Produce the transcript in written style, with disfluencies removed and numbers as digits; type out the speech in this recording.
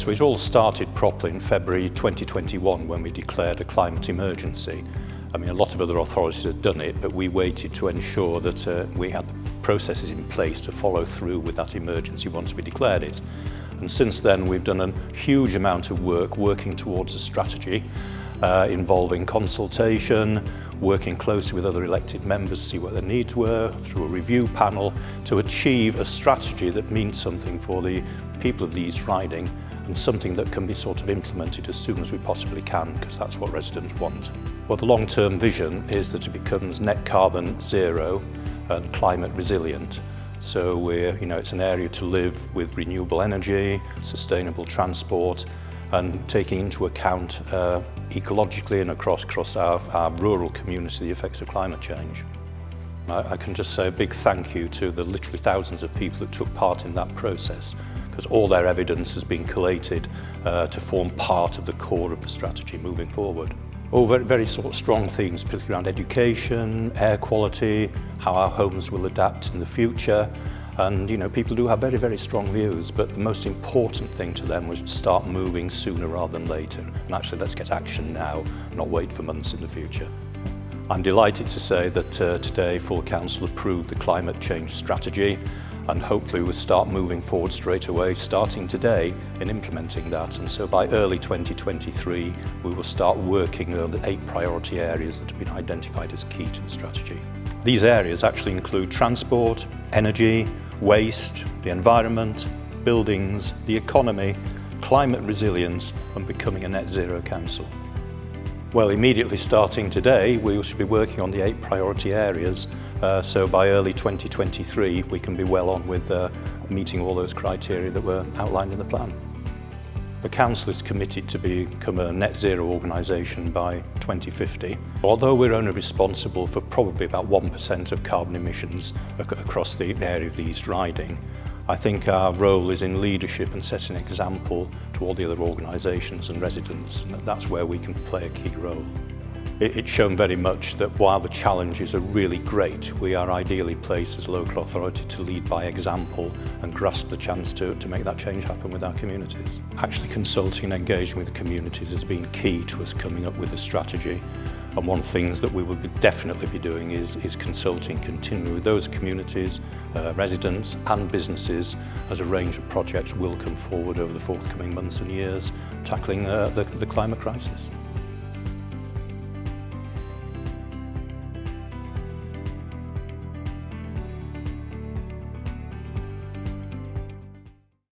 So it all started properly in February 2021 when we declared a climate emergency. I mean, a lot of other authorities had done it, but we waited to ensure that we had the processes in place to follow through with that emergency once we declared it. And since then, we've done a huge amount of work working towards a strategy involving consultation, working closely with other elected members to see what their needs were, through a review panel, to achieve a strategy that means something for the people of the East Riding and something that can be sort of implemented as soon as we possibly can, because that's what residents want. Well, the long-term vision is that it becomes net carbon zero and climate resilient. So it's an area to live with renewable energy, sustainable transport, and taking into account ecologically and across our rural community the effects of climate change. I can just say a big thank you to the literally thousands of people that took part in that process, because all their evidence has been collated to form part of the core of the strategy moving forward. All very, very sort of strong themes, particularly around education, air quality, how our homes will adapt in the future. And people do have very, very strong views, but the most important thing to them was to start moving sooner rather than later. And actually, let's get action now, not wait for months in the future. I'm delighted to say that today Full Council approved the climate change strategy, and hopefully we'll start moving forward straight away, starting today in implementing that. And so by early 2023, we will start working on the 8 priority areas that have been identified as key to the strategy. These areas actually include transport, energy, waste, the environment, buildings, the economy, climate resilience, and becoming a net zero council. Well, immediately starting today, we should be working on the 8 priority areas, so by early 2023 we can be well on with meeting all those criteria that were outlined in the plan. The Council is committed to become a net zero organisation by 2050. Although we're only responsible for probably about 1% of carbon emissions across the area of the East Riding, I think our role is in leadership and setting an example to all the other organisations and residents, and that's where we can play a key role. It's shown very much that while the challenges are really great, we are ideally placed as a local authority to lead by example and grasp the chance to make that change happen with our communities. Actually consulting and engaging with the communities has been key to us coming up with a strategy. And one of the things that we will definitely be doing is consulting continually with those communities, residents and businesses, as a range of projects will come forward over the forthcoming months and years tackling the climate crisis.